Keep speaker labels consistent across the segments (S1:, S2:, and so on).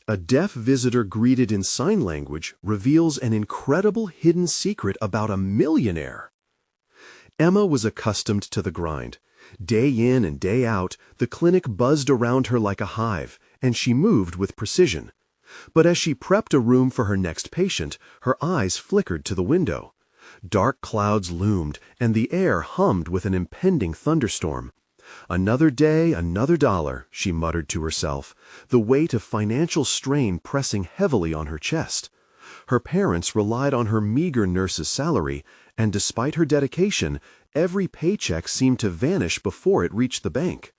S1: A deaf visitor greeted in sign language reveals an incredible hidden secret about a millionaire. Emma was accustomed to the grind. Day in and day out, the clinic buzzed around her like a hive, and she moved with precision. But as she prepped a room for her next patient, her eyes flickered to the window. Dark clouds loomed, and the air hummed with an impending thunderstorm. Another day, another dollar, she muttered to herself, the weight of financial strain pressing heavily on her chest. Her parents relied on her meager nurse's salary, and despite her dedication, every paycheck seemed to vanish before it reached the bank.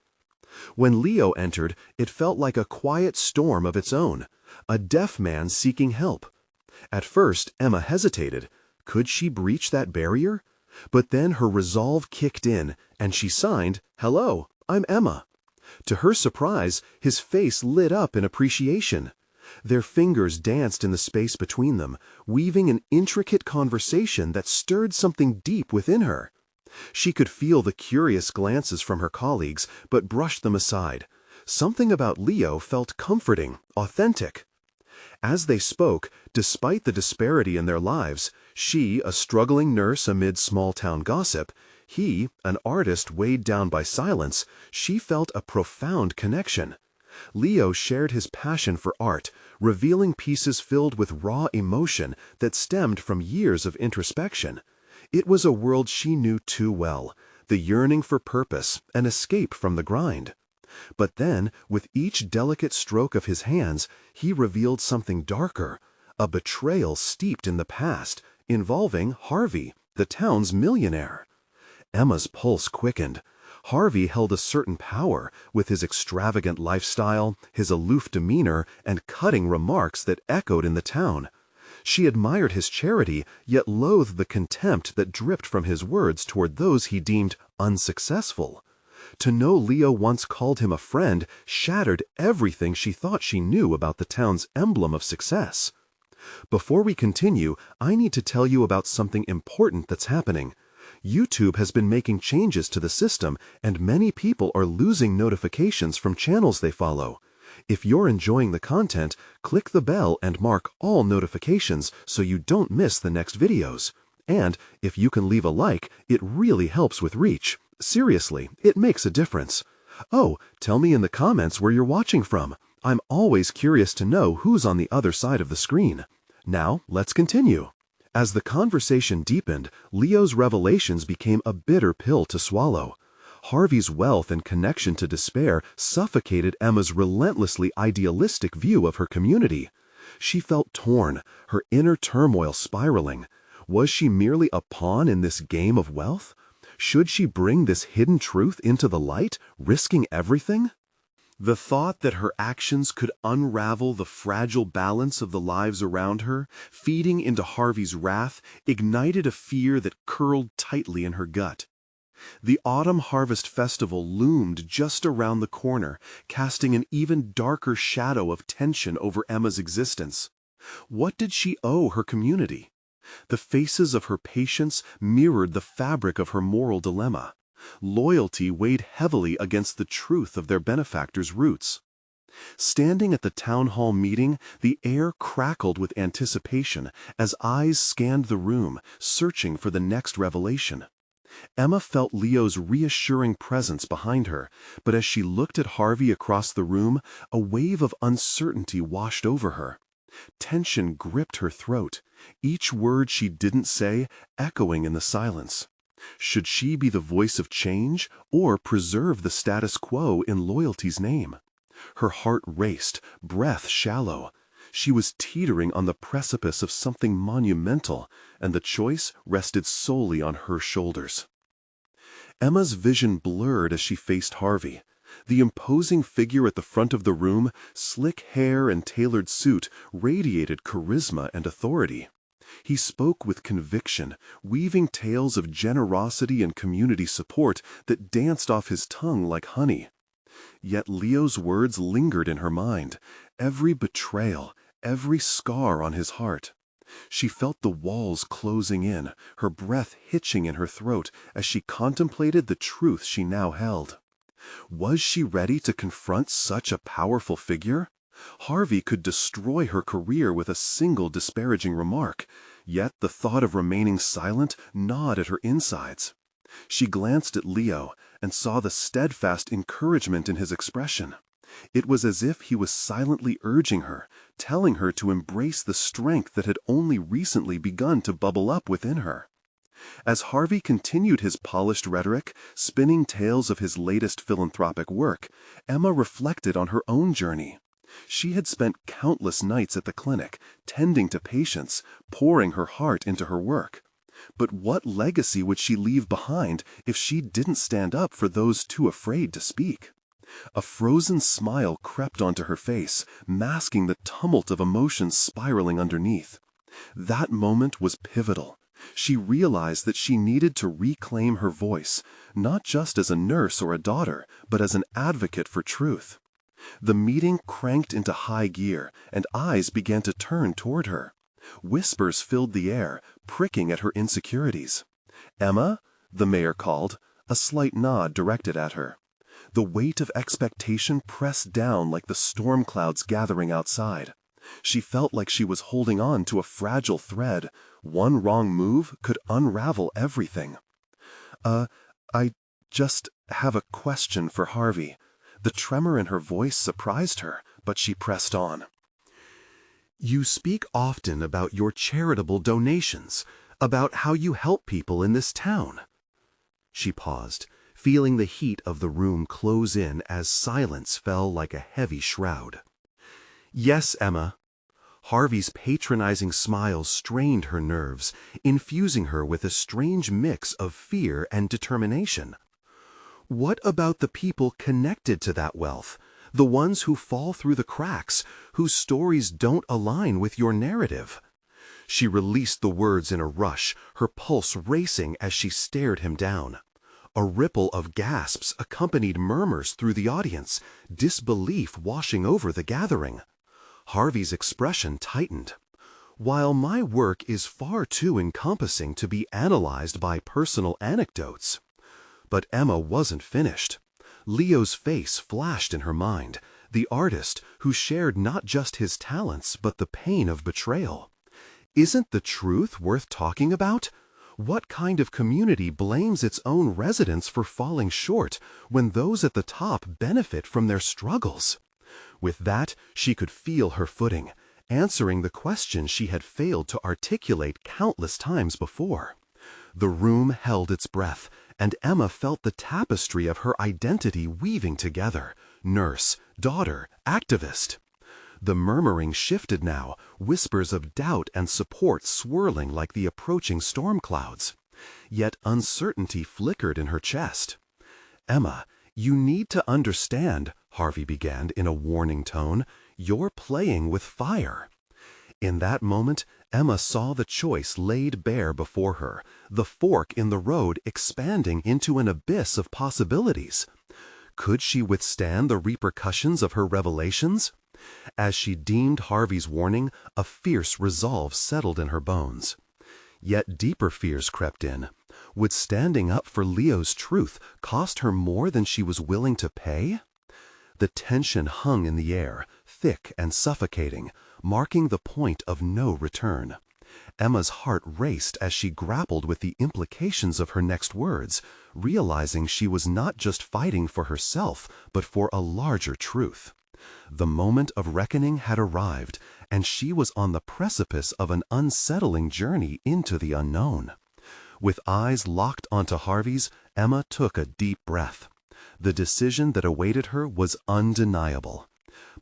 S1: When Leo entered, it felt like a quiet storm of its own, a deaf man seeking help. At first, Emma hesitated. Could she breach that barrier? But then her resolve kicked in, and she signed, "Hello, I'm Emma." To her surprise, his face lit up in appreciation. Their fingers danced in the space between them, weaving an intricate conversation that stirred something deep within her. She could feel the curious glances from her colleagues, but brushed them aside. Something about Leo felt comforting, authentic. As they spoke, despite the disparity in their lives, she, a struggling nurse amid small-town gossip, he, an artist weighed down by silence, she felt a profound connection. Leo shared his passion for art, revealing pieces filled with raw emotion that stemmed from years of introspection. It was a world she knew too well, the yearning for purpose, an escape from the grind. But then, with each delicate stroke of his hands, he revealed something darker, a betrayal steeped in the past, involving Harvey, the town's millionaire. Emma's pulse quickened. Harvey held a certain power, with his extravagant lifestyle, his aloof demeanor, and cutting remarks that echoed in the town. She admired his charity, yet loathed the contempt that dripped from his words toward those he deemed unsuccessful. To know Leo once called him a friend shattered everything she thought she knew about the town's emblem of success. Before we continue, I need to tell you about something important that's happening. YouTube has been making changes to the system, and many people are losing notifications from channels they follow. If you're enjoying the content, click the bell and mark all notifications so you don't miss the next videos. And if you can leave a like, it really helps with reach. Seriously, it makes a difference. Oh, tell me in the comments where you're watching from. I'm always curious to know who's on the other side of the screen. Now, let's continue. As the conversation deepened, Leo's revelations became a bitter pill to swallow. Harvey's wealth and connection to despair suffocated Emma's relentlessly idealistic view of her community. She felt torn, her inner turmoil spiraling. Was she merely a pawn in this game of wealth? Should she bring this hidden truth into the light, risking everything? The thought that her actions could unravel the fragile balance of the lives around her, feeding into Harvey's wrath, ignited a fear that curled tightly in her gut. The Autumn Harvest Festival loomed just around the corner, casting an even darker shadow of tension over Emma's existence. What did she owe her community? The faces of her patients mirrored the fabric of her moral dilemma. Loyalty weighed heavily against the truth of their benefactor's roots. Standing at the town hall meeting, the air crackled with anticipation as eyes scanned the room, searching for the next revelation. Emma felt Leo's reassuring presence behind her, but as she looked at Harvey across the room, a wave of uncertainty washed over her. Tension gripped her throat, each word she didn't say echoing in the silence. Should she be the voice of change, or preserve the status quo in loyalty's name? Her heart raced, breath shallow. She was teetering on the precipice of something monumental, and the choice rested solely on her shoulders. Emma's vision blurred as she faced Harvey. The imposing figure at the front of the room, slick hair and tailored suit, radiated charisma and authority. He spoke with conviction, weaving tales of generosity and community support that danced off his tongue like honey. Yet Leo's words lingered in her mind, every betrayal, every scar on his heart. She felt the walls closing in, her breath hitching in her throat as she contemplated the truth she now held. Was she ready to confront such a powerful figure? Harvey could destroy her career with a single disparaging remark, yet the thought of remaining silent gnawed at her insides. She glanced at Leo and saw the steadfast encouragement in his expression. It was as if he was silently urging her, telling her to embrace the strength that had only recently begun to bubble up within her. As Harvey continued his polished rhetoric, spinning tales of his latest philanthropic work, Emma reflected on her own journey. She had spent countless nights at the clinic, tending to patients, pouring her heart into her work. But what legacy would she leave behind if she didn't stand up for those too afraid to speak? A frozen smile crept onto her face, masking the tumult of emotions spiraling underneath. That moment was pivotal. She realized that she needed to reclaim her voice, not just as a nurse or a daughter, but as an advocate for truth. The meeting cranked into high gear, and eyes began to turn toward her. Whispers filled the air, pricking at her insecurities. "Emma?" the mayor called, a slight nod directed at her. The weight of expectation pressed down like the storm clouds gathering outside. She felt like she was holding on to a fragile thread. One wrong move could unravel everything. I just have a question for Harvey." The tremor in her voice surprised her, but she pressed on. "You speak often about your charitable donations, about how you help people in this town." She paused, feeling the heat of the room close in as silence fell like a heavy shroud. "Yes, Emma." Harvey's patronizing smile strained her nerves, infusing her with a strange mix of fear and determination. "What about the people connected to that wealth, the ones who fall through the cracks, whose stories don't align with your narrative?" She released the words in a rush, her pulse racing as she stared him down. A ripple of gasps accompanied murmurs through the audience, disbelief washing over the gathering. Harvey's expression tightened. "While my work is far too encompassing to be analyzed by personal anecdotes." But Emma wasn't finished. Leo's face flashed in her mind, the artist who shared not just his talents but the pain of betrayal. Isn't the truth worth talking about? What kind of community blames its own residents for falling short when those at the top benefit from their struggles? With that, she could feel her footing, answering the question she had failed to articulate countless times before. The room held its breath, and Emma felt the tapestry of her identity weaving together: nurse, daughter, activist. The murmuring shifted now, whispers of doubt and support swirling like the approaching storm clouds. Yet uncertainty flickered in her chest. "Emma, you need to understand," Harvey began in a warning tone, "you're playing with fire." In that moment, Emma saw the choice laid bare before her, the fork in the road expanding into an abyss of possibilities. Could she withstand the repercussions of her revelations? As she deemed Harvey's warning, a fierce resolve settled in her bones. Yet deeper fears crept in. Would standing up for Leo's truth cost her more than she was willing to pay? The tension hung in the air, thick and suffocating, marking the point of no return. Emma's heart raced as she grappled with the implications of her next words, realizing she was not just fighting for herself, but for a larger truth. The moment of reckoning had arrived, and she was on the precipice of an unsettling journey into the unknown. With eyes locked onto Harvey's, Emma took a deep breath. The decision that awaited her was undeniable.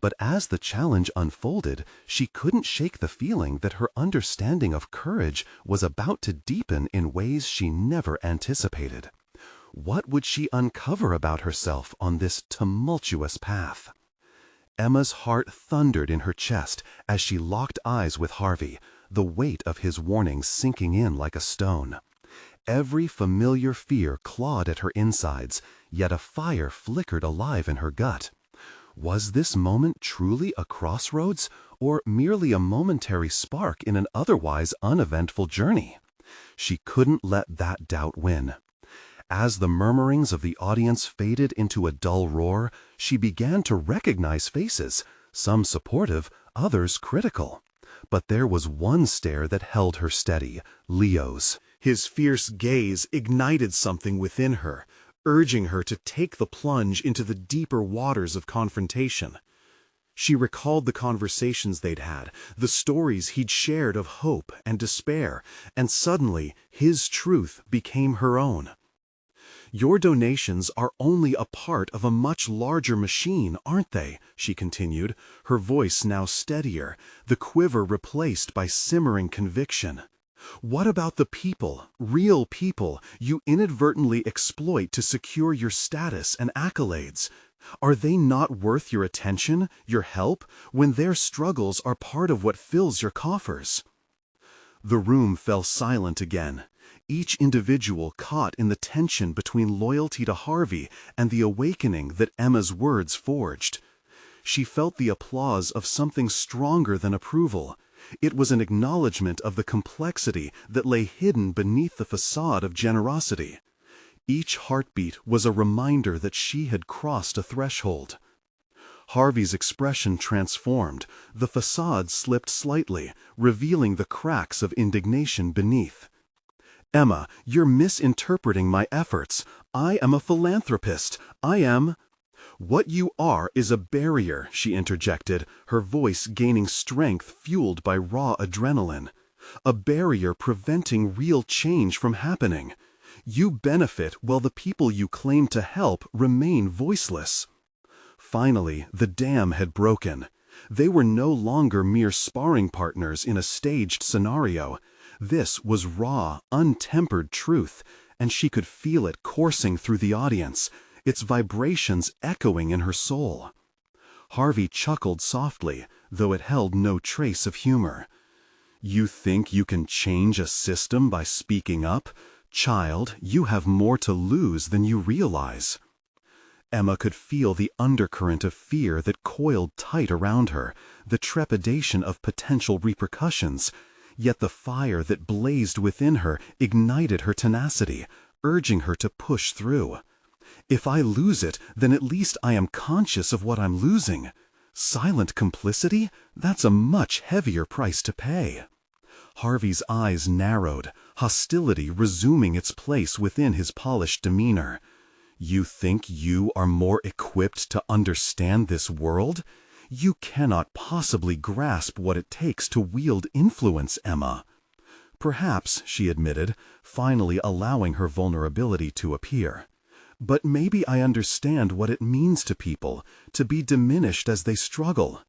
S1: But as the challenge unfolded, she couldn't shake the feeling that her understanding of courage was about to deepen in ways she never anticipated. What would she uncover about herself on this tumultuous path? Emma's heart thundered in her chest as she locked eyes with Harvey, the weight of his warnings sinking in like a stone. Every familiar fear clawed at her insides, yet a fire flickered alive in her gut. Was this moment truly a crossroads, or merely a momentary spark in an otherwise uneventful journey? She couldn't let that doubt win. As the murmurings of the audience faded into a dull roar, she began to recognize faces, some supportive, others critical. But there was one stare that held her steady, Leo's. His fierce gaze ignited something within her, urging her to take the plunge into the deeper waters of confrontation. She recalled the conversations they'd had, the stories he'd shared of hope and despair, and suddenly his truth became her own. "Your donations are only a part of a much larger machine, aren't they?" she continued, her voice now steadier, the quiver replaced by simmering conviction. "What about the people, real people, you inadvertently exploit to secure your status and accolades? Are they not worth your attention, your help, when their struggles are part of what fills your coffers?" The room fell silent again, each individual caught in the tension between loyalty to Harvey and the awakening that Emma's words forged. She felt the applause of something stronger than approval. It was an acknowledgement of the complexity that lay hidden beneath the facade of generosity. Each heartbeat was a reminder that she had crossed a threshold. Harvey's expression transformed. The facade slipped slightly, revealing the cracks of indignation beneath. "Emma, you're misinterpreting my efforts. I am a philanthropist. I am—" "What you are is a barrier," she interjected, her voice gaining strength fueled by raw adrenaline. "A barrier preventing real change from happening. You benefit while the people you claim to help remain voiceless." Finally, the dam had broken. They were no longer mere sparring partners in a staged scenario. This was raw, untempered truth, and she could feel it coursing through the audience, its vibrations echoing in her soul. Harvey chuckled softly, though it held no trace of humor. "You think you can change a system by speaking up? Child, you have more to lose than you realize." Emma could feel the undercurrent of fear that coiled tight around her, the trepidation of potential repercussions, yet the fire that blazed within her ignited her tenacity, urging her to push through. "If I lose it, then at least I am conscious of what I'm losing. Silent complicity? That's a much heavier price to pay." Harvey's eyes narrowed, hostility resuming its place within his polished demeanor. "You think you are more equipped to understand this world? You cannot possibly grasp what it takes to wield influence, Emma." "Perhaps," she admitted, finally allowing her vulnerability to appear. "But maybe I understand what it means to people, to be diminished as they struggle.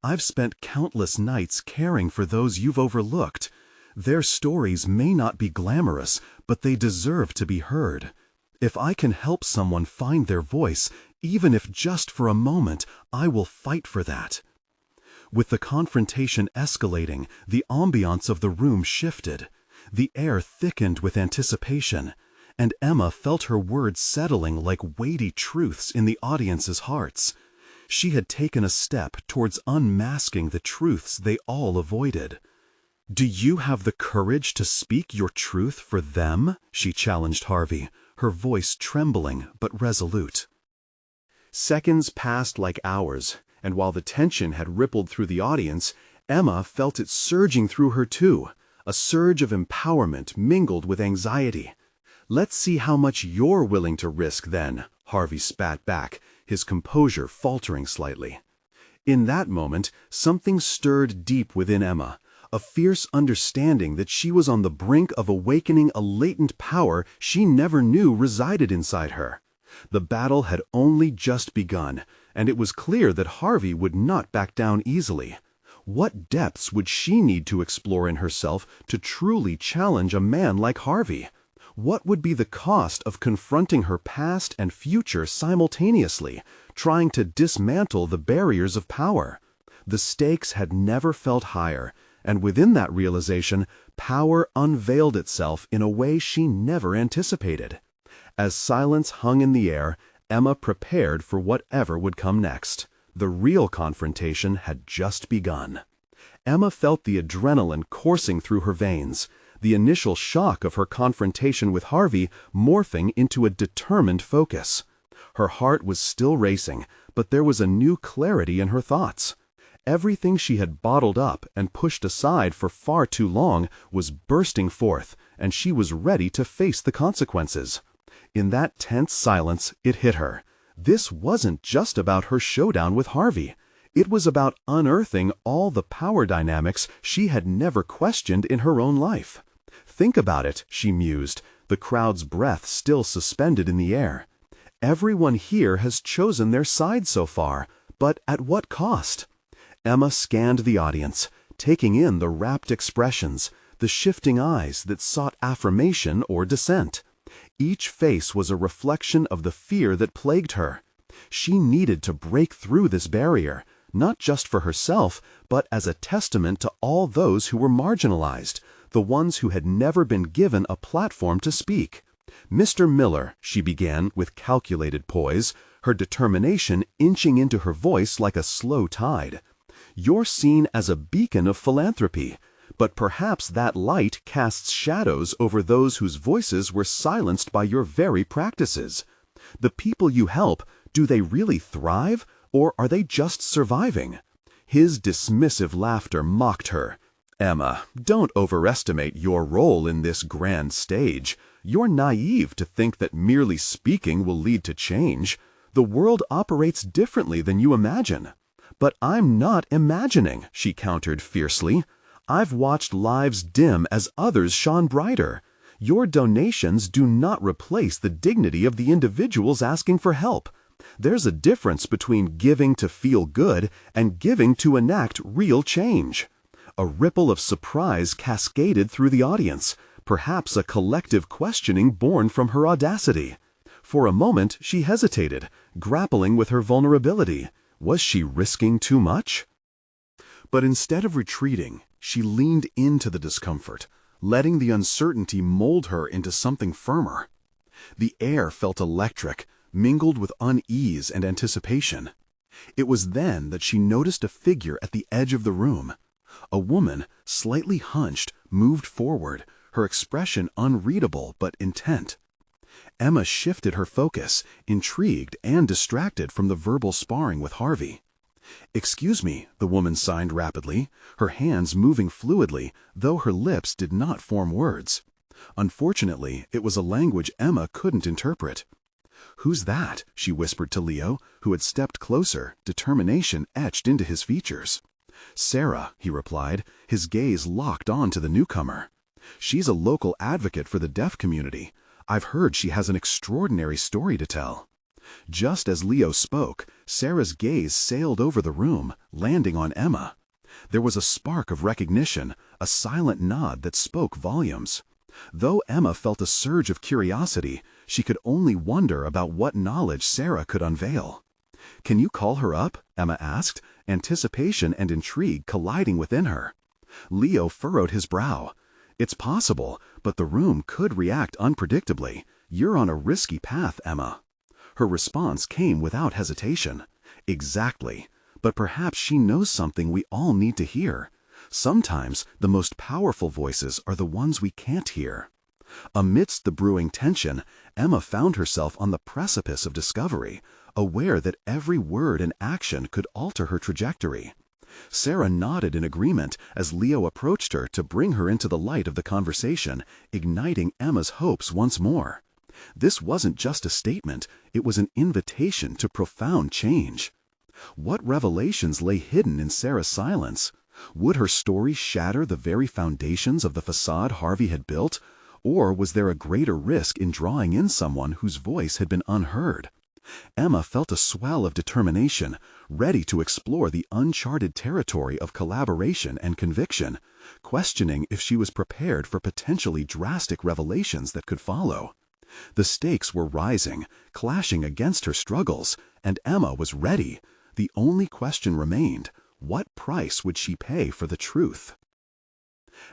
S1: I've spent countless nights caring for those you've overlooked. Their stories may not be glamorous, but they deserve to be heard. If I can help someone find their voice, even if just for a moment, I will fight for that." With the confrontation escalating, the ambiance of the room shifted. The air thickened with anticipation, and Emma felt her words settling like weighty truths in the audience's hearts. She had taken a step towards unmasking the truths they all avoided. "Do you have the courage to speak your truth for them?" she challenged Harvey, her voice trembling but resolute. Seconds passed like hours, and while the tension had rippled through the audience, Emma felt it surging through her too, a surge of empowerment mingled with anxiety. "Let's see how much you're willing to risk then," Harvey spat back, his composure faltering slightly. In that moment, something stirred deep within Emma, a fierce understanding that she was on the brink of awakening a latent power she never knew resided inside her. The battle had only just begun, and it was clear that Harvey would not back down easily. What depths would she need to explore in herself to truly challenge a man like Harvey? What would be the cost of confronting her past and future simultaneously, trying to dismantle the barriers of power? The stakes had never felt higher, and within that realization, power unveiled itself in a way she never anticipated. As silence hung in the air, Emma prepared for whatever would come next. The real confrontation had just begun. Emma felt the adrenaline coursing through her veins, the initial shock of her confrontation with Harvey morphing into a determined focus. Her heart was still racing, but there was a new clarity in her thoughts. Everything she had bottled up and pushed aside for far too long was bursting forth, and she was ready to face the consequences. In that tense silence, it hit her. This wasn't just about her showdown with Harvey. It was about unearthing all the power dynamics she had never questioned in her own life. Think about it, she mused, the crowd's breath still suspended in the air. Everyone here has chosen their side so far, but at what cost? Emma scanned the audience, taking in the rapt expressions, the shifting eyes that sought affirmation or dissent. Each face was a reflection of the fear that plagued her. She needed to break through this barrier, not just for herself, but as a testament to all those who were marginalized, the ones who had never been given a platform to speak. "Mr. Miller," she began with calculated poise, her determination inching into her voice like a slow tide. "You're seen as a beacon of philanthropy, but perhaps that light casts shadows over those whose voices were silenced by your very practices. The people you help, do they really thrive, or are they just surviving?" His dismissive laughter mocked her. "Emma, don't overestimate your role in this grand stage. You're naive to think that merely speaking will lead to change. The world operates differently than you imagine." "But I'm not imagining," she countered fiercely. "I've watched lives dim as others shone brighter. Your donations do not replace the dignity of the individuals asking for help. There's a difference between giving to feel good and giving to enact real change." A ripple of surprise cascaded through the audience, perhaps a collective questioning born from her audacity. For a moment she hesitated, grappling with her vulnerability. Was she risking too much? But instead of retreating, she leaned into the discomfort, letting the uncertainty mold her into something firmer. The air felt electric, mingled with unease and anticipation. It was then that she noticed a figure at the edge of the room. A woman, slightly hunched, moved forward, her expression unreadable but intent. Emma shifted her focus, intrigued and distracted from the verbal sparring with Harvey. "Excuse me," the woman signed rapidly, her hands moving fluidly, though her lips did not form words. Unfortunately, it was a language Emma couldn't interpret. "Who's that?" she whispered to Leo, who had stepped closer, determination etched into his features. "Sarah," he replied, his gaze locked on to the newcomer. "She's a local advocate for the deaf community. I've heard she has an extraordinary story to tell." Just as Leo spoke, Sarah's gaze sailed over the room, landing on Emma. There was a spark of recognition, a silent nod that spoke volumes. Though Emma felt a surge of curiosity, she could only wonder about what knowledge Sarah could unveil. "Can you call her up?" Emma asked, anticipation and intrigue colliding within her. Leo furrowed his brow. "It's possible, but the room could react unpredictably. You're on a risky path, Emma." Her response came without hesitation. "Exactly. But perhaps she knows something we all need to hear. Sometimes the most powerful voices are the ones we can't hear." Amidst the brewing tension, Emma found herself on the precipice of discovery, aware that every word and action could alter her trajectory. Sarah nodded in agreement as Leo approached her to bring her into the light of the conversation, igniting Emma's hopes once more. This wasn't just a statement, it was an invitation to profound change. What revelations lay hidden in Sarah's silence? Would her story shatter the very foundations of the facade Harvey had built? Or was there a greater risk in drawing in someone whose voice had been unheard? Emma felt a swell of determination, ready to explore the uncharted territory of collaboration and conviction, questioning if she was prepared for potentially drastic revelations that could follow. The stakes were rising, clashing against her struggles, and Emma was ready. The only question remained: what price would she pay for the truth?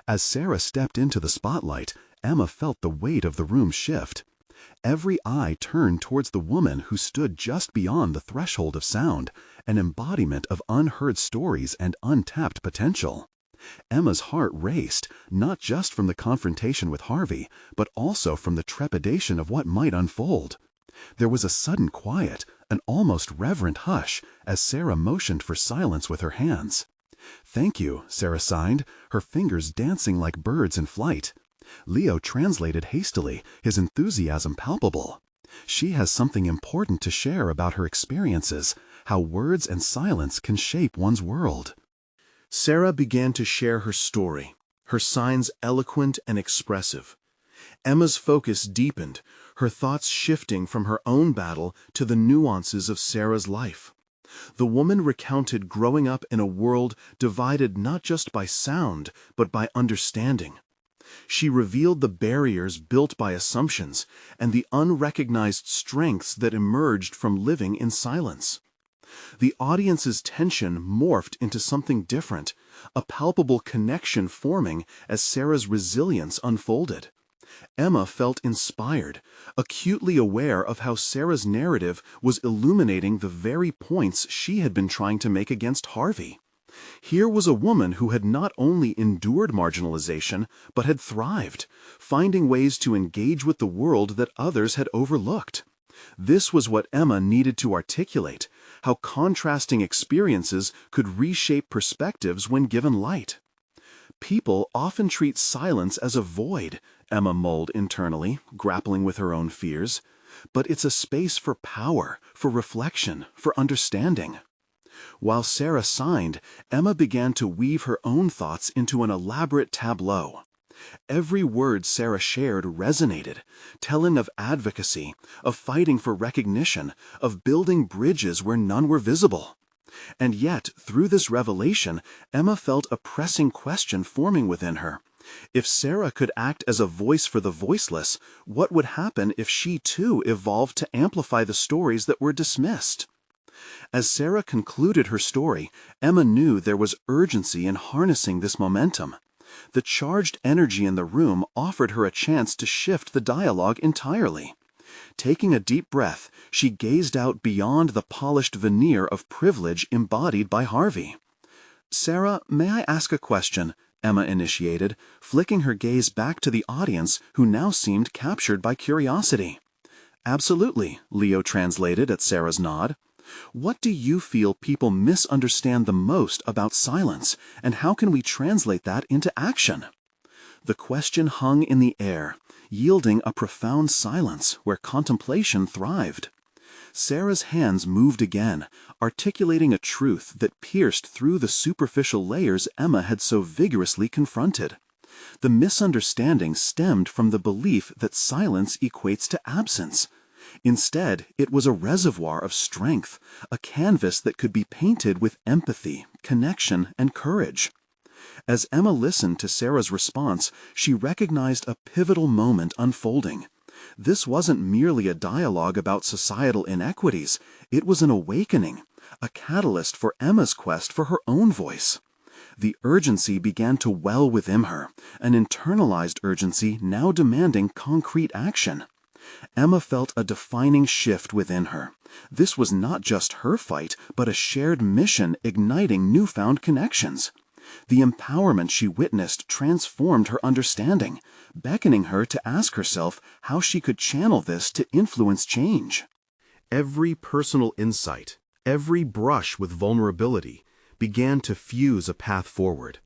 S1: As Sarah stepped into the spotlight, Emma felt the weight of the room shift. Every eye turned towards the woman who stood just beyond the threshold of sound, an embodiment of unheard stories and untapped potential. Emma's heart raced, not just from the confrontation with Harvey, but also from the trepidation of what might unfold.
S2: There was a sudden quiet, an almost reverent hush, as Sarah motioned for silence with her hands. "Thank you," Sarah signed, her fingers dancing like birds in flight. Leo translated hastily, his enthusiasm palpable. "She has something important to share about her experiences, how words and silence can shape one's world."
S1: Sarah began to share her story, her signs eloquent and expressive. Emma's focus deepened, her thoughts shifting from her own battle to the nuances of Sarah's life. The woman recounted growing up in a world divided not just by sound, but by understanding. She revealed the barriers built by assumptions and the unrecognized strengths that emerged from living in silence. The audience's tension morphed into something different, a palpable connection forming as Sarah's resilience unfolded. Emma felt inspired, acutely aware of how Sarah's narrative was illuminating the very points she had been trying to make against Harvey. Here was a woman who had not only endured marginalization, but had thrived, finding ways to engage with the world that others had overlooked. This was what Emma needed to articulate, how contrasting experiences could reshape perspectives when given light. "People often treat silence as a void," Emma mulled internally, grappling with her own fears. "But it's a space for power, for reflection, for understanding." While Sarah signed, Emma began to weave her own thoughts into an elaborate tableau. Every word Sarah shared resonated, telling of advocacy, of fighting for recognition, of building bridges where none were visible. And yet, through this revelation, Emma felt a pressing question forming within her. If Sarah could act as a voice for the voiceless, what would happen if she too evolved to amplify the stories that were dismissed? As Sarah concluded her story, Emma knew there was urgency in harnessing this momentum. The charged energy in the room offered her a chance to shift the dialogue entirely. Taking a deep breath, she gazed out beyond the polished veneer of privilege embodied by Harvey. "Sarah, may I ask a question?" Emma initiated, flicking her gaze back to the audience who now seemed captured by curiosity. "Absolutely," Leo translated at Sarah's nod. "What do you feel people misunderstand the most about silence, and how can we translate that into action?" The question hung in the air, yielding a profound silence where contemplation thrived. Sarah's hands moved again, articulating a truth that pierced through the superficial layers Emma had so vigorously confronted. The misunderstanding stemmed from the belief that silence equates to absence. Instead, it was a reservoir of strength, a canvas that could be painted with empathy, connection, and courage. As Emma listened to Sarah's response, she recognized a pivotal moment unfolding. This wasn't merely a dialogue about societal inequities, it was an awakening, a catalyst for Emma's quest for her own voice. The urgency began to well within her, an internalized urgency now demanding concrete action. Emma felt a defining shift within her. This was not just her fight, but a shared mission igniting newfound connections. The empowerment she witnessed transformed her understanding, beckoning her to ask herself how she could channel this to influence change. Every personal insight, every brush with vulnerability, began to fuse a path forward.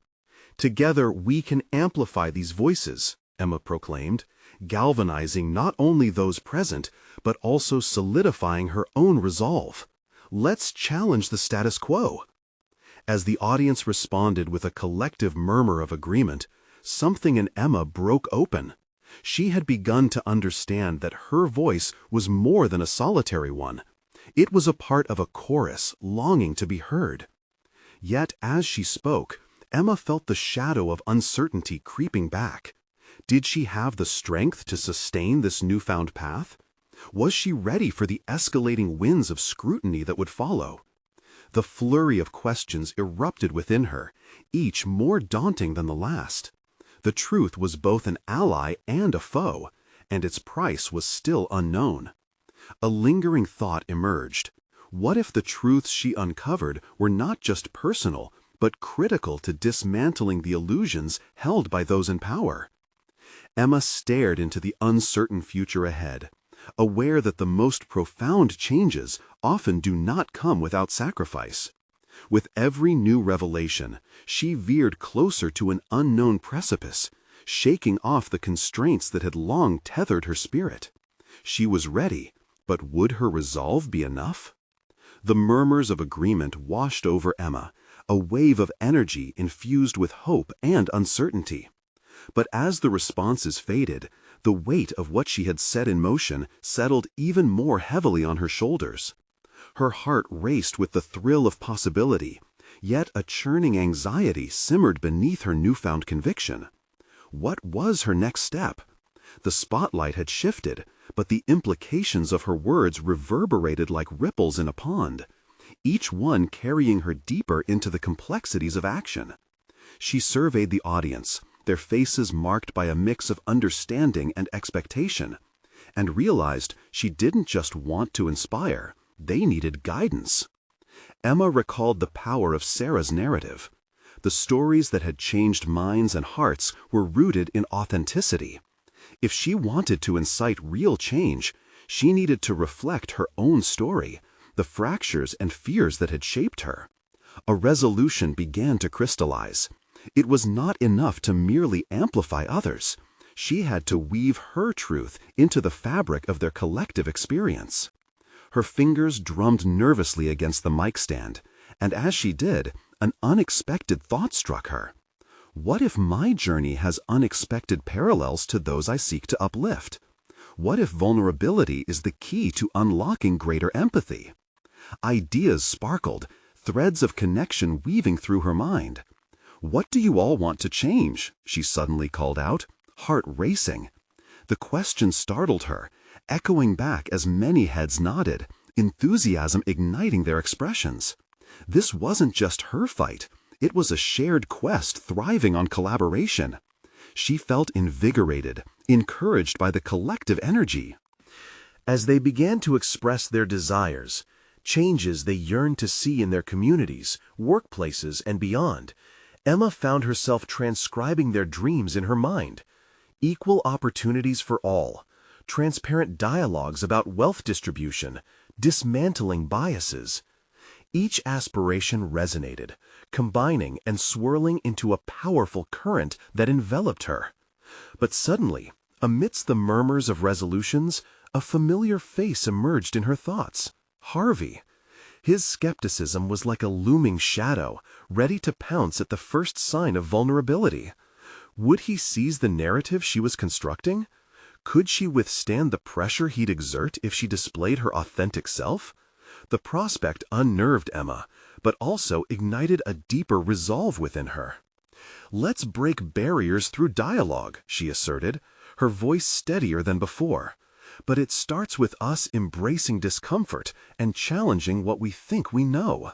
S1: "Together we can amplify these voices," Emma proclaimed, galvanizing not only those present, but also solidifying her own resolve. "Let's challenge the status quo." As the audience responded with a collective murmur of agreement, something in Emma broke open. She had begun to understand that her voice was more than a solitary one. It was a part of a chorus longing to be heard. Yet as she spoke, Emma felt the shadow of uncertainty creeping back. Did she have the strength to sustain this newfound path? Was she ready for the escalating winds of scrutiny that would follow? The flurry of questions erupted within her, each more daunting than the last. The truth was both an ally and a foe, and its price was still unknown. A lingering thought emerged. What if the truths she uncovered were not just personal, but critical to dismantling the illusions held by those in power? Emma stared into the uncertain future ahead. aware that the most profound changes often do not come without sacrifice. With every new revelation, she veered closer to an unknown precipice, shaking off the constraints that had long tethered her spirit. She was ready, but would her resolve be enough? The murmurs of agreement washed over Emma, a wave of energy infused with hope and uncertainty. But as the responses faded, the weight of what she had set in motion settled even more heavily on her shoulders. Her heart raced with the thrill of possibility, yet a churning anxiety simmered beneath her newfound conviction. What was her next step? The spotlight had shifted, but the implications of her words reverberated like ripples in a pond, each one carrying her deeper into the complexities of action. She surveyed the audience, their faces marked by a mix of understanding and expectation, and realized she didn't just want to inspire, they needed guidance. Emma recalled the power of Sarah's narrative. The stories that had changed minds and hearts were rooted in authenticity. If she wanted to incite real change, she needed to reflect her own story, the fractures and fears that had shaped her. A resolution began to crystallize. It was not enough to merely amplify others. She had to weave her truth into the fabric of their collective experience. Her fingers drummed nervously against the mic stand, and as she did, an unexpected thought struck her. What if my journey has unexpected parallels to those I seek to uplift? What if vulnerability is the key to unlocking greater empathy? Ideas sparkled, threads of connection weaving through her mind. "What do you all want to change?" she suddenly called out, heart racing. The question startled her, echoing back as many heads nodded, enthusiasm igniting their expressions. This wasn't just her fight. It was a shared quest thriving on collaboration. She felt invigorated, encouraged by the collective energy. As they began to express their desires, changes they yearned to see in their communities, workplaces, and beyond, Emma found herself transcribing their dreams in her mind. Equal opportunities for all, transparent dialogues about wealth distribution, dismantling biases. Each aspiration resonated, combining and swirling into a powerful current that enveloped her. But suddenly, amidst the murmurs of resolutions, a familiar face emerged in her thoughts. Harvey. His skepticism was like a looming shadow, ready to pounce at the first sign of vulnerability. Would he seize the narrative she was constructing? Could she withstand the pressure he'd exert if she displayed her authentic self? The prospect unnerved Emma, but also ignited a deeper resolve within her. "Let's break barriers through dialogue," she asserted, her voice steadier than before. "But it starts with us embracing discomfort and challenging what we think we know."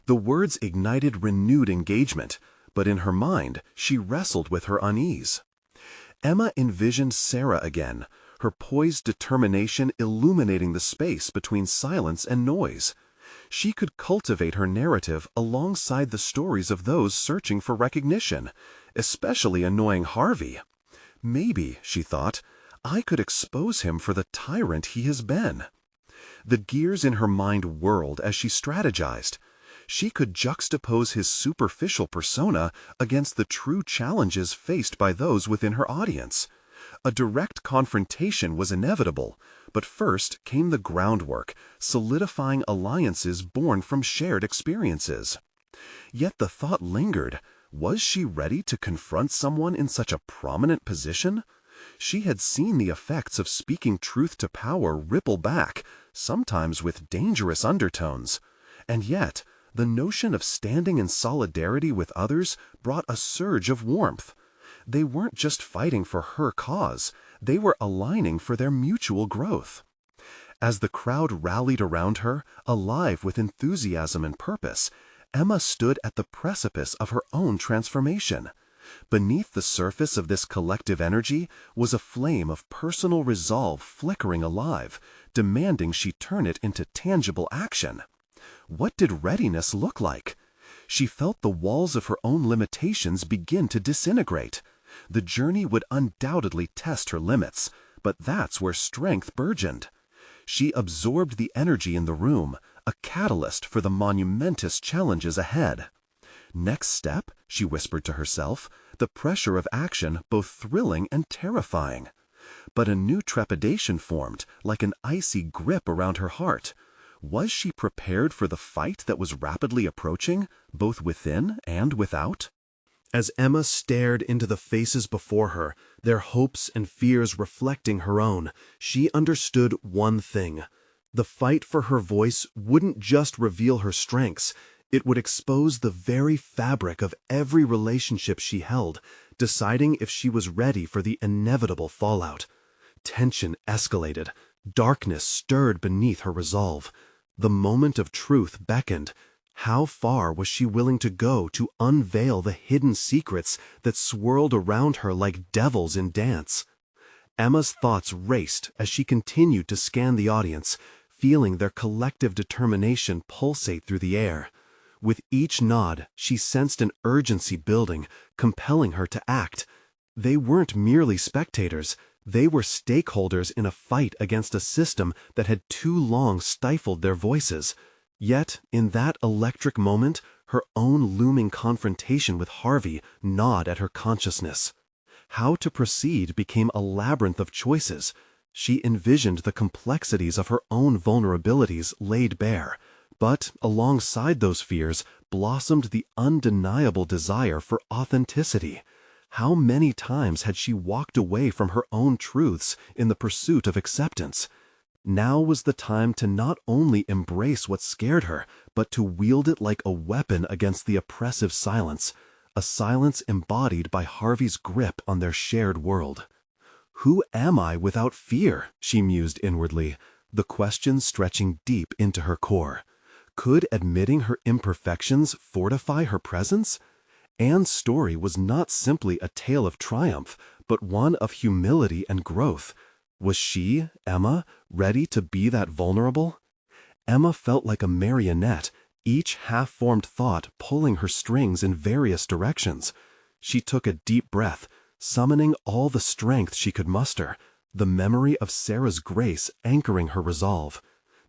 S1: The words ignited renewed engagement, but in her mind she wrestled with her unease. Emma envisioned Sarah again, her poised determination illuminating the space between silence and noise. She could cultivate her narrative alongside the stories of those searching for recognition, especially annoying Harvey. Maybe, she thought, I could expose him for the tyrant he has been. The gears in her mind whirled as she strategized. She could juxtapose his superficial persona against the true challenges faced by those within her audience. A direct confrontation was inevitable, but first came the groundwork, solidifying alliances born from shared experiences. Yet the thought lingered. Was she ready to confront someone in such a prominent position? She had seen the effects of speaking truth to power ripple back, sometimes with dangerous undertones. And yet, the notion of standing in solidarity with others brought a surge of warmth. They weren't just fighting for her cause, they were aligning for their mutual growth. As the crowd rallied around her, alive with enthusiasm and purpose, Emma stood at the precipice of her own transformation. Beneath the surface of this collective energy was a flame of personal resolve flickering alive, demanding she turn it into tangible action. What did readiness look like? She felt the walls of her own limitations begin to disintegrate. The journey would undoubtedly test her limits,
S2: but that's where strength burgeoned. She absorbed the energy in the room, a catalyst for the monumentous challenges ahead. Next step, she whispered to herself, the pressure of action both thrilling and terrifying. But a new trepidation formed, like an icy grip around her heart. Was she prepared for the fight that was rapidly approaching, both within and without?
S1: As Emma stared into the faces before her, their hopes and fears reflecting her own, she understood one thing. The fight for her voice wouldn't just reveal her strengths, it would expose the very fabric of every relationship she held, deciding if she was ready for the inevitable fallout. Tension escalated. Darkness stirred beneath her resolve. The moment of truth beckoned. How far was she willing to go to unveil the hidden secrets that swirled around her like devils in dance? Emma's thoughts raced as she continued to scan the audience, feeling their collective determination pulsate through the air. With each nod, she sensed an urgency building, compelling her to act. They weren't merely spectators. They were stakeholders in a fight against a system that had too long stifled their voices. Yet, in that electric moment, her own looming confrontation with Harvey gnawed at her consciousness. How to proceed became a labyrinth of choices. She envisioned the complexities of her own vulnerabilities laid bare. But alongside those fears blossomed the undeniable desire for authenticity. How many times had she walked away from her own truths in the pursuit of acceptance? Now was the time to not only embrace what scared her, but to wield it like a weapon against the oppressive silence, a silence embodied by Harvey's grip on their shared world. "Who am I without fear?" she mused inwardly, the question stretching deep into her core. Could admitting her imperfections fortify her presence? Anne's story was not simply a tale of triumph, but one of humility and growth. Was she, Emma, ready to be that vulnerable? Emma felt like a marionette, each half-formed thought pulling her strings in various directions. She took a deep breath, summoning all the strength she could muster, the memory of Sarah's grace anchoring her resolve.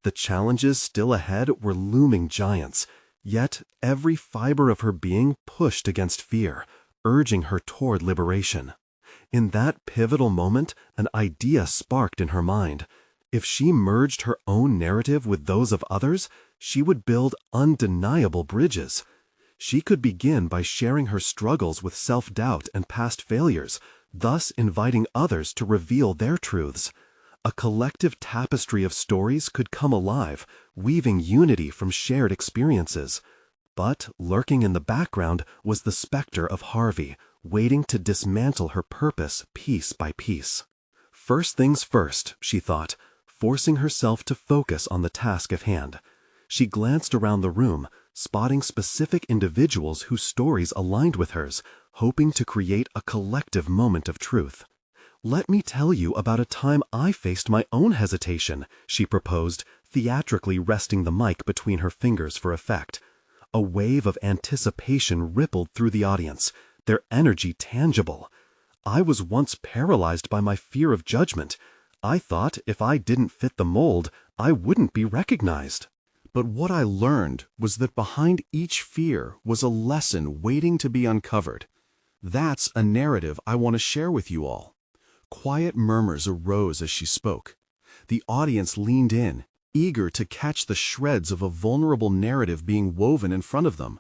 S1: The challenges still ahead were looming giants, yet every fiber of her being pushed against fear, urging her toward liberation. In that pivotal moment, an idea sparked in her mind. If she merged her own narrative with those of others, she would build undeniable bridges. She could begin by sharing her struggles with self-doubt and past failures, thus inviting others to reveal their truths. A collective tapestry of stories could come alive, weaving unity from shared experiences. But lurking in the background was the specter of Harvey, waiting to dismantle her purpose piece by piece. First things first, she thought, forcing herself to focus on the task at hand. She glanced around the room, spotting specific individuals whose stories aligned with hers, hoping to create a collective moment of truth. "Let me tell you about a time I faced my own hesitation," she proposed, theatrically resting the mic between her fingers for effect. A wave of anticipation rippled through the audience, their energy tangible. "I was once paralyzed by my fear of judgment. I thought if I didn't fit the mold, I wouldn't be recognized. But what I learned was that behind each fear was a lesson waiting to be uncovered. That's a narrative I want to share with you all." Quiet murmurs arose as she spoke. The audience leaned in, eager to catch the shreds of a vulnerable narrative being woven in front of them.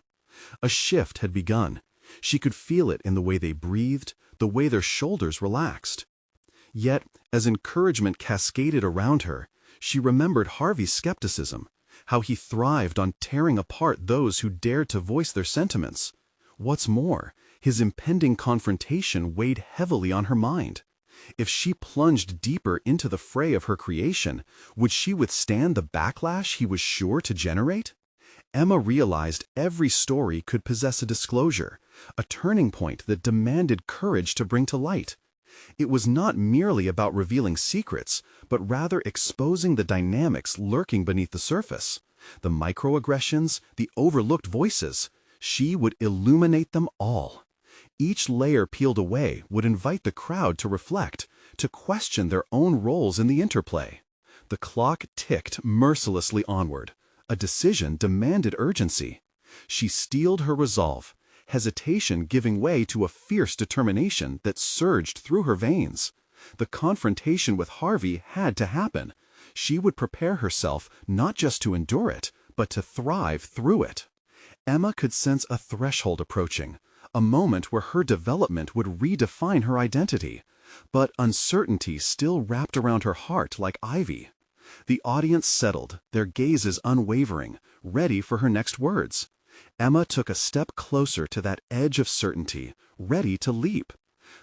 S1: A shift had begun. She could feel it in the way they breathed, the way their shoulders relaxed. Yet, as encouragement cascaded around her, she remembered Harvey's skepticism, how he thrived on tearing apart those who dared to voice their sentiments. What's more, his impending confrontation weighed heavily on her mind. If she plunged deeper into the fray of her creation, would she withstand the backlash he was sure to generate? Emma realized every story could possess a disclosure, a turning point that demanded courage to bring to light. It was not merely about revealing secrets, but rather exposing the dynamics lurking beneath the surface. The microaggressions, the overlooked voices. She would illuminate them all.
S2: Each layer peeled away would invite the crowd to reflect, to question their own roles in the interplay. The clock ticked mercilessly onward. A decision demanded urgency. She steeled her resolve, hesitation giving way to a fierce determination that surged through her veins. The confrontation with Harvey had to happen. She would prepare herself not just to endure it, but to thrive through it. Emma could sense a threshold approaching, a moment where her development would redefine her identity. But uncertainty still wrapped around her heart like ivy. The audience settled, their gazes unwavering, ready for her next words. Emma took a step closer to that edge of certainty, ready to leap.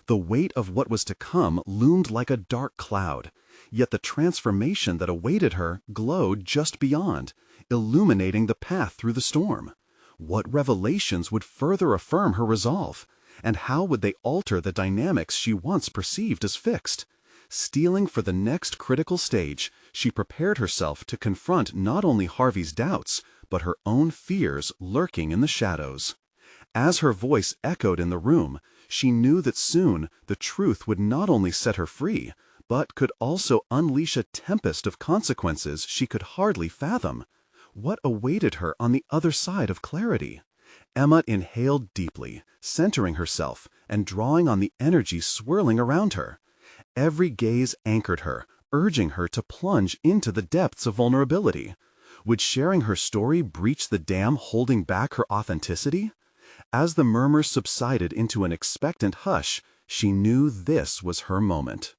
S2: The weight of what was to come loomed like a dark cloud, yet the transformation that awaited her glowed just beyond, illuminating the path through the storm. What revelations would further affirm her resolve, and how would they alter the dynamics she once perceived as fixed? Steeling for the next critical stage, she prepared herself to confront not only Harvey's doubts, but her own fears lurking in the shadows. As her voice echoed in the room, she knew that soon the truth would not only set her free, but could also unleash a tempest of consequences she could hardly fathom. What awaited her on the other side of clarity? Emma inhaled deeply, centering herself and drawing on the energy swirling around her. Every gaze anchored her, urging her to plunge into the depths of vulnerability. Would sharing her story breach the dam holding back her authenticity? As the murmurs subsided into an expectant hush, she knew this was her moment.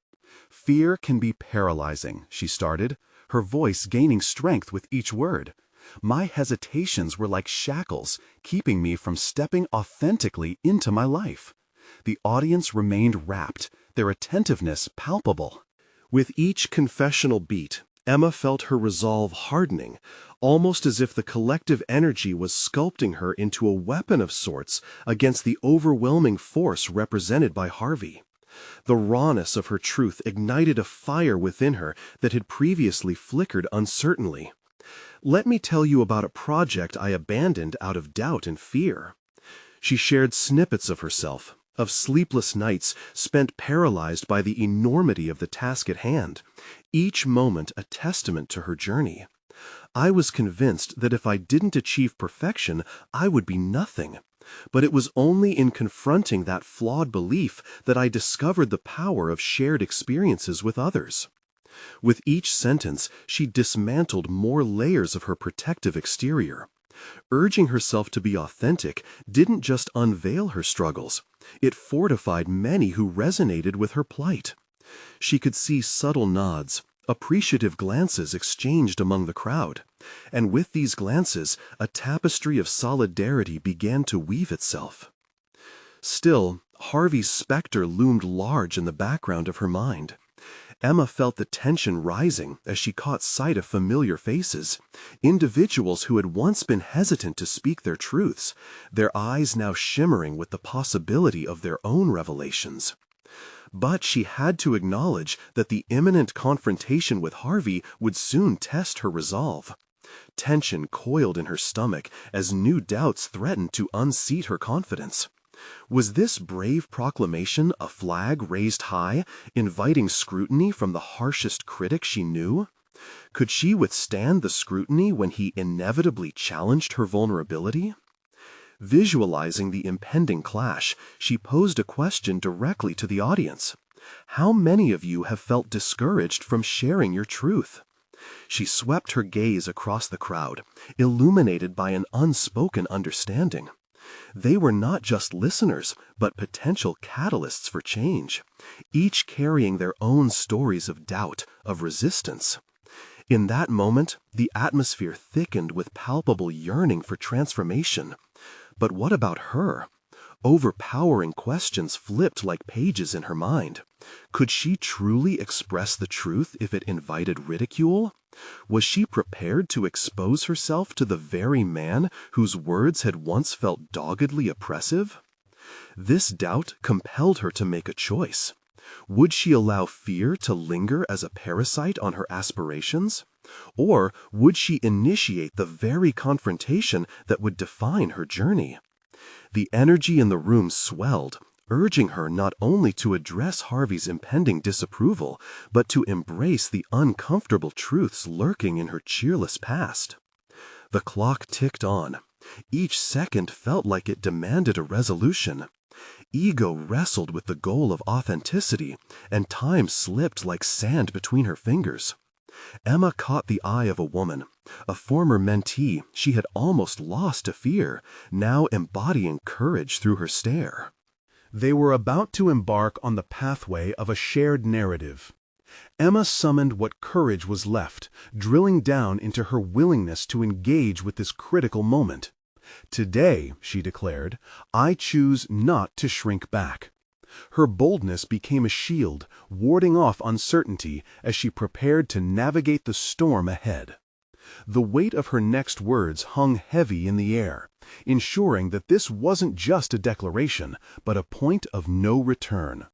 S2: Fear can be paralyzing, she started, her voice gaining strength with each word. My hesitations were like shackles, keeping me from stepping authentically into my life. The audience remained rapt, their attentiveness palpable.
S1: With each confessional beat, Emma felt her resolve hardening, almost as if the collective energy was sculpting her into a weapon of sorts against the overwhelming force represented by Harvey. The rawness of her truth ignited a fire within her that had previously flickered uncertainly. "Let me tell you about a project I abandoned out of doubt and fear." She shared snippets of herself, of sleepless nights spent paralyzed by the enormity of the task at hand, each moment a testament to her journey. "I was convinced that if I didn't achieve perfection, I would be nothing. But it was only in confronting that flawed belief that I discovered the power of shared experiences with others." With each sentence, she dismantled more layers of her protective exterior. Urging herself to be authentic didn't just unveil her struggles, it fortified many who resonated with her plight. She could see subtle nods, appreciative glances exchanged among the crowd, and with these glances, a tapestry of solidarity began to weave itself. Still, Harvey's specter loomed large in the background of her mind. Emma felt the tension rising as she caught sight of familiar faces, individuals who had once been hesitant to speak their truths, their eyes now shimmering with the possibility of their own revelations. But she had to acknowledge that the imminent confrontation with Harvey would soon test her resolve. Tension coiled in her stomach as new doubts threatened to unseat her confidence. Was this brave proclamation a flag raised high, inviting scrutiny from the harshest critic she knew? Could she withstand the scrutiny when he inevitably challenged her vulnerability? Visualizing the impending clash, she posed a question directly to the audience. How many of you have felt discouraged from sharing your truth? She swept her gaze across the crowd, illuminated by an unspoken understanding. They were not just listeners, but potential catalysts for change, each carrying their own stories of doubt, of resistance. In that moment, the atmosphere thickened with palpable yearning for transformation. But what about her? Overpowering questions flipped like pages in her mind. Could she truly express the truth if it invited ridicule? Was she prepared to expose herself to the very man whose words had once felt doggedly oppressive? This doubt compelled her to make a choice. Would she allow fear to linger as a parasite on her aspirations? Or would she initiate the very confrontation that would define her journey? The energy in the room swelled, urging her not only to address Harvey's impending disapproval, but to embrace the uncomfortable truths lurking in her cheerless past. The clock ticked on. Each second felt like it demanded a resolution. Ego wrestled with the goal of authenticity, and time slipped like sand between her fingers. Emma caught the eye of a woman, a former mentee she had almost lost to fear, now embodying courage through her stare. They were about to embark on the pathway of a shared narrative. Emma summoned what courage was left, drilling down into her willingness to engage with this critical moment. "Today," she declared, "I choose not to shrink back." Her boldness became a shield, warding off uncertainty as she prepared to navigate the storm ahead. The weight of her next words hung heavy in the air, ensuring that this wasn't just a declaration, but a point of no return.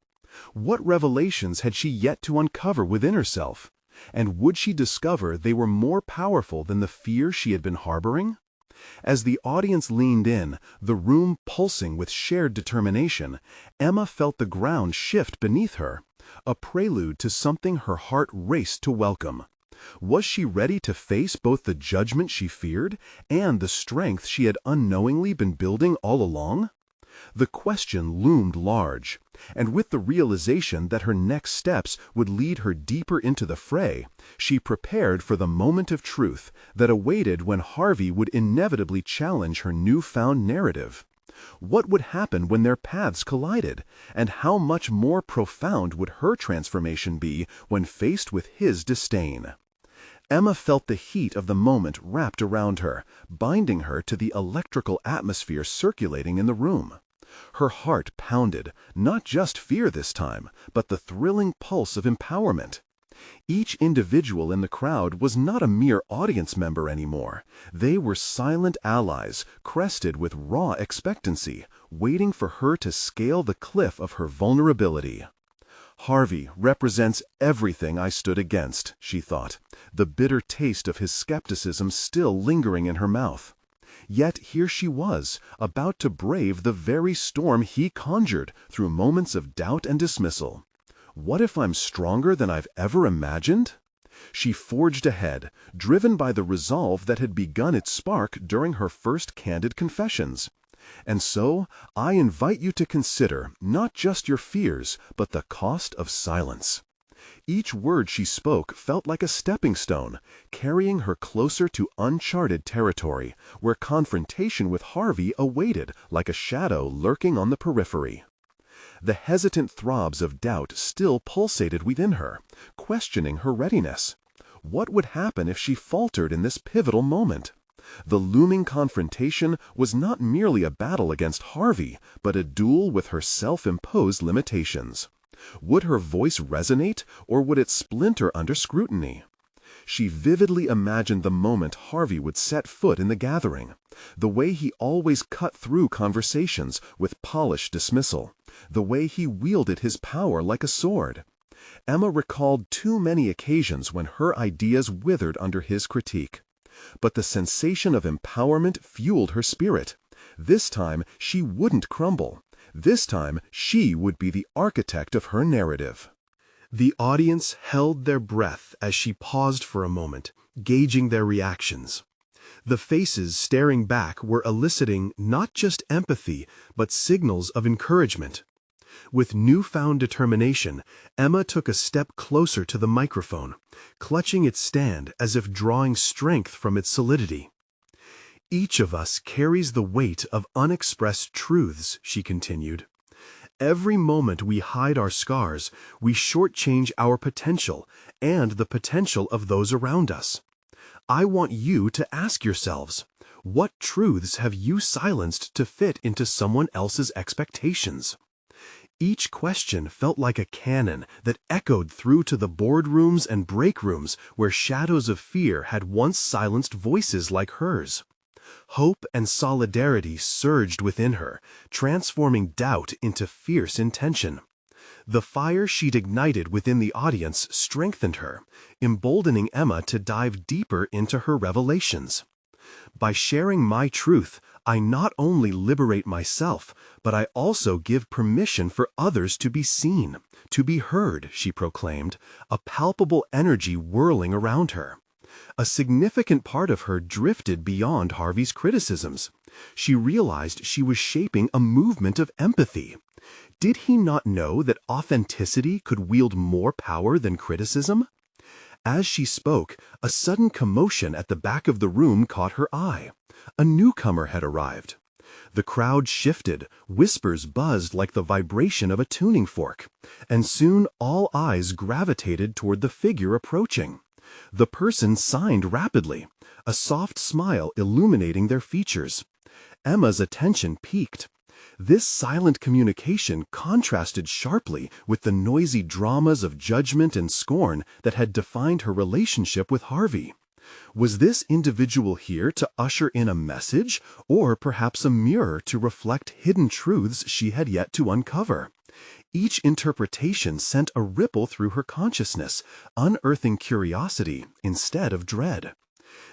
S1: What revelations had she yet to uncover within herself? And would she discover they were more powerful than the fear she had been harboring? As the audience leaned in, the room pulsing with shared determination, Emma felt the ground shift beneath her, a prelude to something her heart raced to welcome. Was she ready to face both the judgment she feared and the strength she had unknowingly been building all along? The question loomed large, and with the realization that her next steps would lead her deeper into the fray, she prepared for the moment of truth that awaited when Harvey would inevitably challenge her newfound narrative. What would happen when their paths collided, and how much more profound would her transformation be when faced with his disdain? Emma felt the heat of the moment wrapped around her, binding her to the electrical atmosphere circulating in the room. Her heart pounded, not just fear this time, but the thrilling pulse of empowerment. Each individual in the crowd was not a mere audience member anymore. They were silent allies, crested with raw expectancy, waiting for her to scale the cliff of her vulnerability. "Harvey represents everything I stood against," she thought, the bitter taste of his skepticism still lingering in her mouth. Yet here she was, about to brave the very storm he conjured through moments of doubt and dismissal. What if I'm stronger than I've ever imagined? She forged ahead, driven by the resolve that had begun its spark during her first candid confessions. And so, I invite you to consider not just your fears, but the cost of silence. Each word she spoke felt like a stepping stone, carrying her closer to uncharted territory, where confrontation with Harvey awaited like a shadow lurking on the periphery. The hesitant throbs of doubt still pulsated within her, questioning her readiness. What would happen if she faltered in this pivotal moment? The looming confrontation was not merely a battle against Harvey, but a duel with her self-imposed limitations. Would her voice resonate, or would it splinter under scrutiny? She vividly imagined the moment Harvey would set foot in the gathering, the way he always cut through conversations with polished dismissal, the way he wielded his power like a sword. Emma recalled too many occasions when her ideas withered under his critique. But the sensation of empowerment fueled her spirit. This time, she wouldn't crumble. This time, she would be the architect of her narrative. The audience held their breath as she paused for a moment, gauging their reactions. The faces staring back were eliciting not just empathy, but signals of encouragement. With newfound determination, Emma took a step closer to the microphone, clutching its stand as if drawing strength from its solidity. "Each of us carries the weight of unexpressed truths," she continued. "Every moment we hide our scars, we shortchange our potential and the potential of those around us. I want you to ask yourselves, what truths have you silenced to fit into someone else's expectations?" Each question felt like a cannon that echoed through to the boardrooms and break rooms where shadows of fear had once silenced voices like hers. Hope and solidarity surged within her, transforming doubt into fierce intention. The fire she'd ignited within the audience strengthened her, emboldening Emma to dive deeper into her revelations. "By sharing my truth, I not only liberate myself, but I also give permission for others to be seen, to be heard, she proclaimed, a palpable energy whirling around her. A significant part of her drifted beyond Harvey's criticisms. She realized she was shaping a movement of empathy. Did he not know that authenticity could wield more power than criticism? As she spoke, a sudden commotion at the back of the room caught her eye. A newcomer had arrived. The crowd shifted, whispers buzzed like the vibration of a tuning fork, and soon all eyes gravitated toward the figure approaching. The person signed rapidly, a soft smile illuminating their features. Emma's attention peaked. This silent communication contrasted sharply with the noisy dramas of judgment and scorn that had defined her relationship with Harvey. Was this individual here to usher in a message, or perhaps a mirror to reflect hidden truths she had yet to uncover? Each interpretation sent a ripple through her consciousness, unearthing curiosity instead of dread.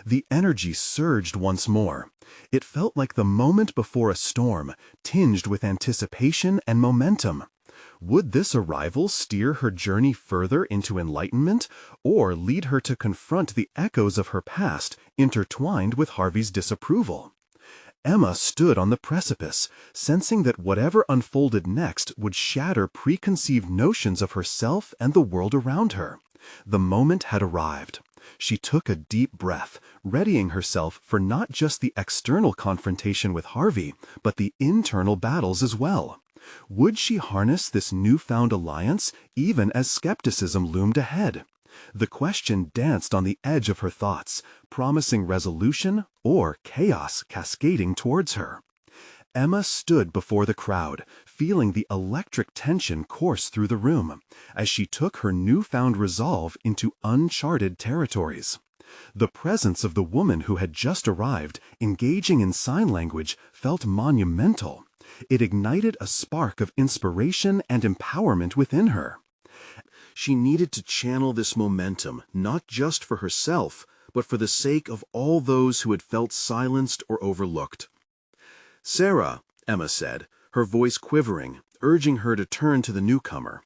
S1: The energy surged once more. It felt like the moment before a storm, tinged with anticipation and momentum. Would this arrival steer her journey further into enlightenment, or lead her to confront the echoes of her past, intertwined with Harvey's disapproval? Emma stood on the precipice, sensing that whatever unfolded next would shatter preconceived notions of herself and the world around her. The moment had arrived. She took a deep breath, readying herself for not just the external confrontation with Harvey, but the internal battles as well. Would she harness this newfound alliance, even as skepticism loomed ahead? The question danced on the edge of her thoughts, promising resolution or chaos cascading towards her. Emma stood before the crowd, feeling the electric tension course through the room, as she took her newfound resolve into uncharted territories. The presence of the woman who had just arrived, engaging in sign language, felt monumental. It ignited a spark of inspiration and empowerment within her. She needed to channel this momentum, not just for herself, but for the sake of all those who had felt silenced or overlooked. "Sarah," Emma said, her voice quivering, urging her to turn to the newcomer.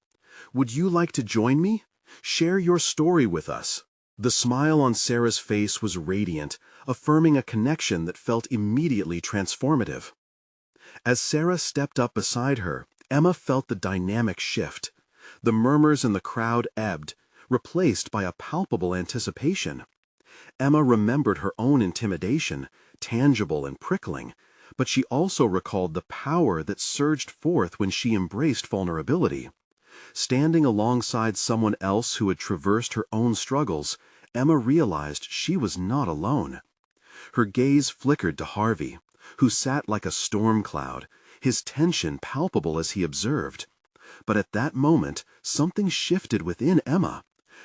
S1: "Would you like to join me? Share your story with us." The smile on Sarah's face was radiant, affirming a connection that felt immediately transformative. As Sarah stepped up beside her, Emma felt the dynamic shift. The murmurs in the crowd ebbed, replaced by a palpable anticipation. Emma remembered her own intimidation, tangible and prickling, but she also recalled the power that surged forth when she embraced vulnerability. Standing alongside someone else who had traversed her own struggles, Emma realized she was not alone. Her gaze flickered to Harvey, who sat like a storm cloud, his tension palpable as he observed. But at that moment, something shifted within Emma.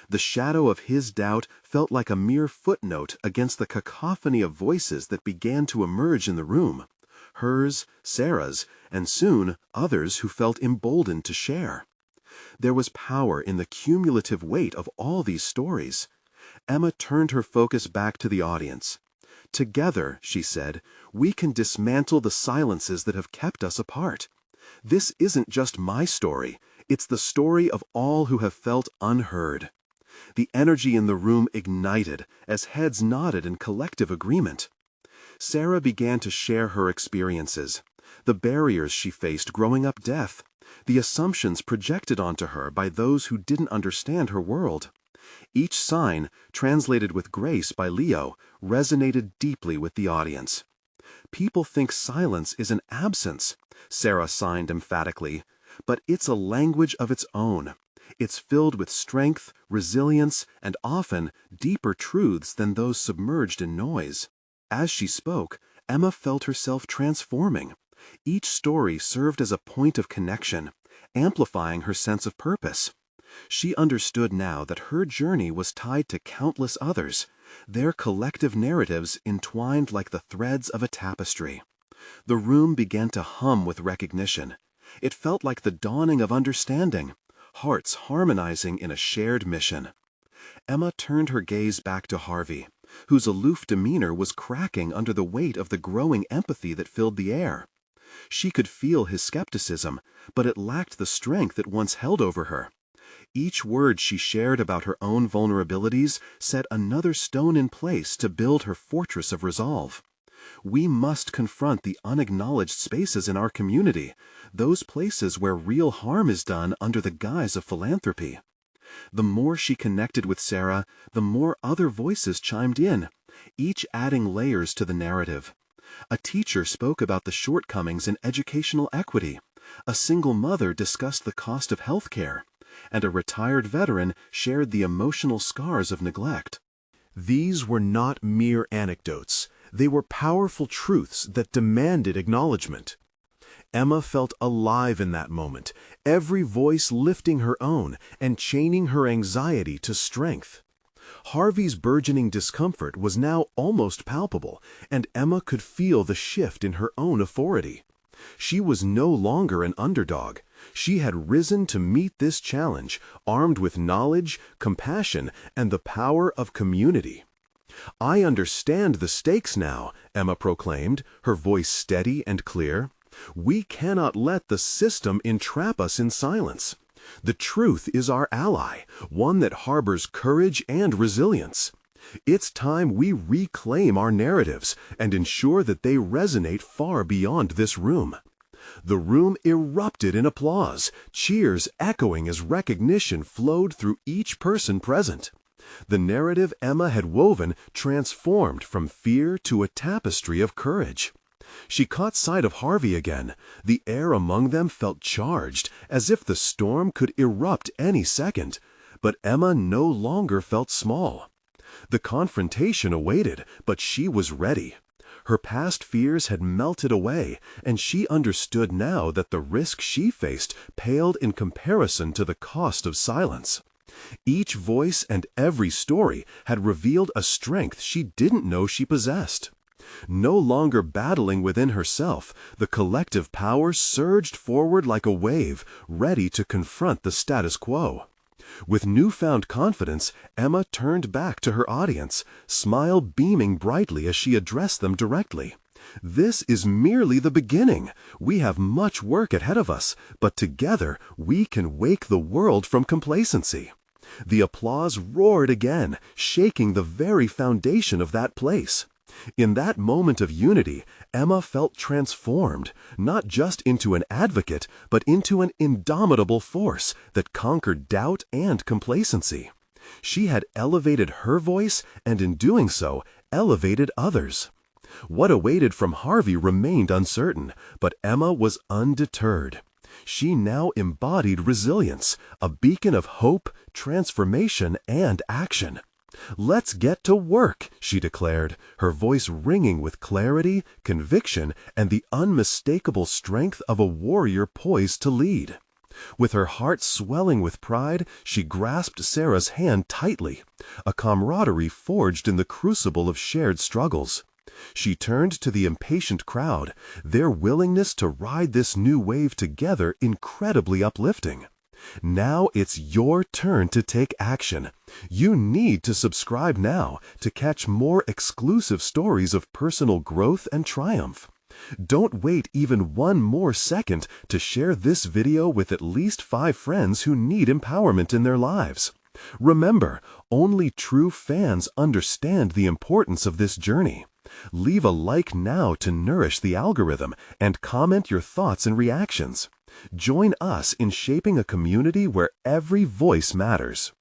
S1: The shadow of his doubt felt like a mere footnote against the cacophony of voices that began to emerge in the room. Hers, Sarah's, and soon others who felt emboldened to share. There was power in the cumulative weight of all these stories. Emma turned her focus back to the audience. "Together," she said, "we can dismantle the silences that have kept us apart. This isn't just my story, it's the story of all who have felt unheard." The energy in the room ignited as heads nodded in collective agreement. Sarah began to share her experiences, the barriers she faced growing up deaf, the assumptions projected onto her by those who didn't understand her world. Each sign, translated with grace by Leo, resonated deeply with the audience. "People think silence is an absence," Sarah signed emphatically, "but it's a language of its own. It's filled with strength, resilience, and often deeper truths than those submerged in noise." As she spoke, Emma felt herself transforming. Each story served as a point of connection, amplifying her sense of purpose. She understood now that her journey was tied to countless others, their collective narratives entwined like the threads of a tapestry. The room began to hum with recognition. It felt like the dawning of understanding, hearts harmonizing in a shared mission. Emma turned her gaze back to Harvey, whose aloof demeanor was cracking under the weight of the growing empathy that filled the air. She could feel his skepticism, but it lacked the strength it once held over her. Each word she shared about her own vulnerabilities set another stone in place to build her fortress of resolve. We must confront the unacknowledged spaces in our community, those places where real harm is done under the guise of philanthropy. The more she connected with Sarah, the more other voices chimed in, each adding layers to the narrative. A teacher spoke about the shortcomings in educational equity. A single mother discussed the cost of health care, and a retired veteran shared the emotional scars of neglect. These were not mere anecdotes. They were powerful truths that demanded acknowledgement. Emma felt alive in that moment, every voice lifting her own and chaining her anxiety to strength. Harvey's burgeoning discomfort was now almost palpable, and Emma could feel the shift in her own authority. She was no longer an underdog. She had risen to meet this challenge, armed with knowledge, compassion, and the power of community. "I understand the stakes now," Emma proclaimed, her voice steady and clear. "We cannot let the system entrap us in silence. The truth is our ally, one that harbors courage and resilience. It's time we reclaim our narratives and ensure that they resonate far beyond this room." The room erupted in applause, cheers echoing as recognition flowed through each person present. The narrative Emma had woven transformed from fear to a tapestry of courage. She caught sight of Harvey again. The air among them felt charged, as if the storm could erupt any second. But Emma no longer felt small. The confrontation awaited, but she was ready. Her past fears had melted away, and she understood now that the risk she faced paled in comparison to the cost of silence. Each voice and every story had revealed a strength she didn't know she possessed. No longer battling within herself, the collective power surged forward like a wave, ready to confront the status quo. With newfound confidence, Emma turned back to her audience, smile beaming brightly as she addressed them directly. "This is merely the beginning. We have much work ahead of us, but together we can wake the world from complacency." The applause roared again, shaking the very foundation of that place. In that moment of unity, Emma felt transformed, not just into an advocate, but into an indomitable force that conquered doubt and complacency. She had elevated her voice, and in doing so, elevated others. What awaited from Harvey remained uncertain, but Emma was undeterred. She now embodied resilience, a beacon of hope, transformation, and action. "Let's get to work," she declared, her voice ringing with clarity, conviction, and the unmistakable strength of a warrior poised to lead. With her heart swelling with pride, she grasped Sarah's hand tightly, a camaraderie forged in the crucible of shared struggles. She turned to the impatient crowd, their willingness to ride this new wave together incredibly uplifting. "Now it's your turn to take action. You need to subscribe now to catch more exclusive stories of personal growth and triumph. Don't wait even one more second to share this video with at least 5 friends who need empowerment in their lives. Remember, only true fans understand the importance of this journey. Leave a like now to nourish the algorithm and comment your thoughts and reactions. Join us in shaping a community where every voice matters.